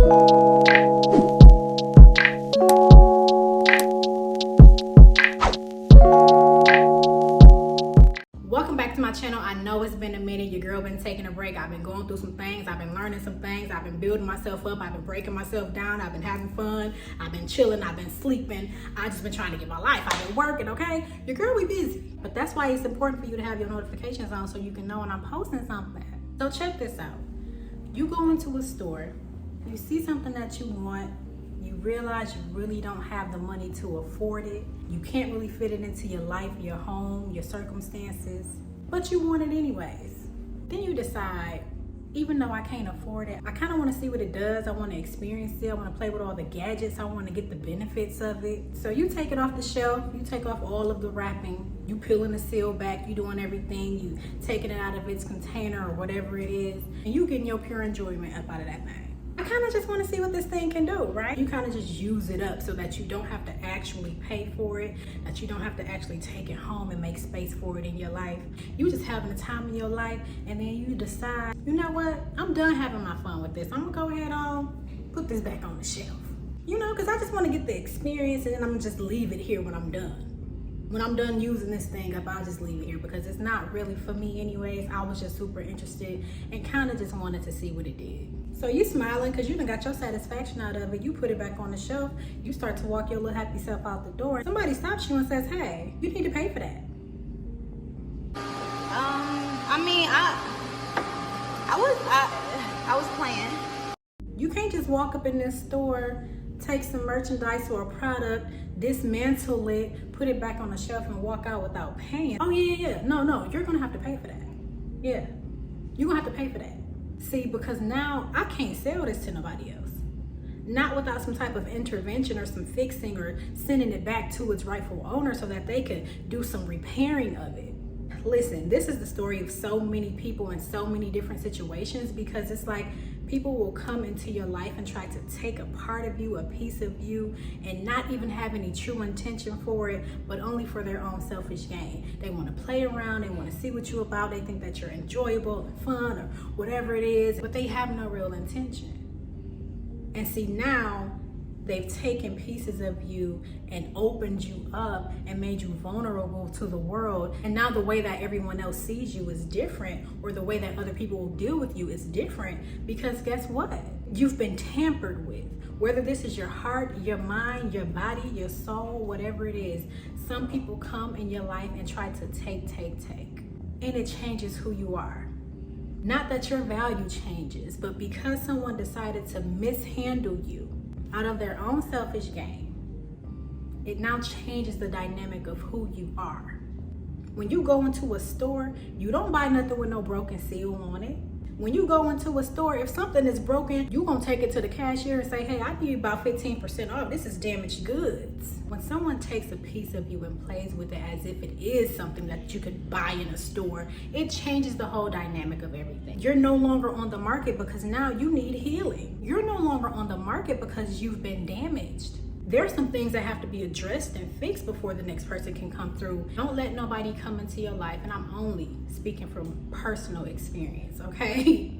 Welcome back to my channel. I know it's been a minute. Your girl been taking a break. I've been going through some things. I've been learning some things. I've been building myself up. I've been breaking myself down. I've been having fun. I've been chilling. I've been sleeping. I've just been trying to get my life. I've been working, okay? Your girl, we busy. But that's why it's important for you to have your notifications on so you can know when I'm posting something. So check this out. You go into a store, you see something that you want, you realize you really don't have the money to afford it. You can't really fit it into your life, your home, your circumstances, but you want it anyways. Then you decide, even though I can't afford it, I kind of want to see what it does. I want to experience it. I want to play with all the gadgets. I want to get the benefits of it. So you take it off the shelf. You take off all of the wrapping. You peeling the seal back. You doing everything. You taking it out of its container or whatever it is. And you getting your pure enjoyment up out of that thing. I kind of just want to see what this thing can do, right? You kind of just use it up so that you don't have to actually pay for it, that you don't have to actually take it home and make space for it in your life. You just having the time of your life, and then you decide, you know what? I'm done having my fun with this. I'm gonna go ahead on, put this back on the shelf. You know, because I just want to get the experience, and then I'm gonna just leave it here when I'm done. When I'm done using this thing up, I'll just leave it here because it's not really for me anyways. I was just super interested and kind of just wanted to see what it did. So you smiling because you done got your satisfaction out of it. You put it back on the shelf. You start to walk your little happy self out the door. Somebody stops you and says, hey, you need to pay for that. I was playing. You can't just walk up in this store, take some merchandise or a product, dismantle it, put it back on the shelf and walk out without paying. Oh yeah. No, you're gonna have to pay for that. Yeah, you're gonna have to pay for that. See, because now I can't sell this to nobody else. Not without some type of intervention or some fixing or sending it back to its rightful owner so that they could do some repairing of it. Listen, this is the story of so many people in so many different situations, because it's like people will come into your life and try to take a part of you, a piece of you, and not even have any true intention for it, but only for their own selfish gain. They want to play around, they want to see what you're about, they think that you're enjoyable and fun or whatever it is, but they have no real intention. And see, now they've taken pieces of you and opened you up and made you vulnerable to the world. And now the way that everyone else sees you is different, or the way that other people will deal with you is different, because guess what? You've been tampered with. Whether this is your heart, your mind, your body, your soul, whatever it is, some people come in your life and try to take. And it changes who you are. Not that your value changes, but because someone decided to mishandle you out of their own selfish gain, it now changes the dynamic of who you are. When you go into a store, you don't buy nothing with no broken seal on it. When you go into a store, if something is broken, you're gonna take it to the cashier and say, hey, I need about 15% off. This is damaged goods. When someone takes a piece of you and plays with it as if it is something that you could buy in a store, it changes the whole dynamic of everything. You're no longer on the market because now you need healing. You're no longer on the market because you've been damaged. There's some things that have to be addressed and fixed before the next person can come through. Don't let nobody come into your life, and I'm only speaking from personal experience, okay?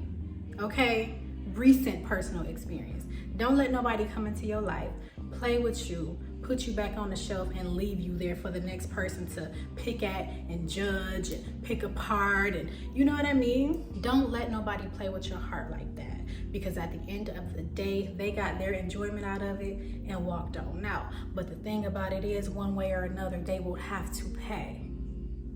Okay? Recent personal experience. Don't let nobody come into your life, play with you, put you back on the shelf, and leave you there for the next person to pick at and judge and pick apart, and you know what I mean? Don't let nobody play with your heart like that, because at the end of the day, they got their enjoyment out of it and walked on out. But the thing about it is, one way or another, they will have to pay.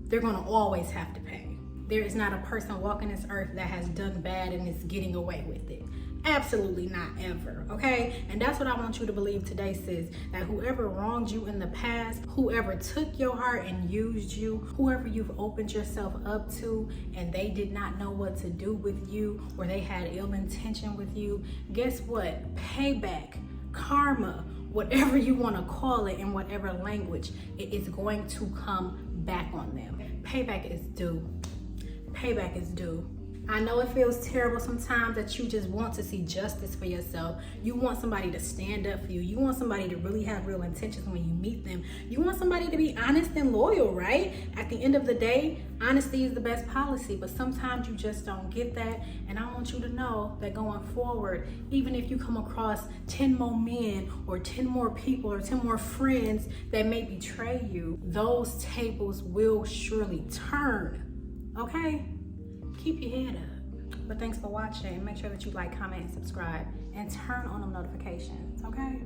They're gonna always have to pay. There is not a person walking this earth that has done bad and is getting away with it. Absolutely not, ever, okay? And that's what I want you to believe today, sis, that whoever wronged you in the past, whoever took your heart and used you, whoever you've opened yourself up to and they did not know what to do with you, or they had ill intention with you, guess what? Payback, karma, whatever you want to call it in whatever language, it is going to come back on them. Payback is due. Payback is due. I know it feels terrible sometimes that you just want to see justice for yourself. You want somebody to stand up for you. You want somebody to really have real intentions when you meet them. You want somebody to be honest and loyal, right? At the end of the day, honesty is the best policy, but sometimes you just don't get that. And I want you to know that going forward, even if you come across 10 more men or 10 more people or 10 more friends that may betray you, those tables will surely turn, okay? Keep your head up. But thanks for watching. Make sure that you like, comment, and subscribe, and turn on them notifications, okay?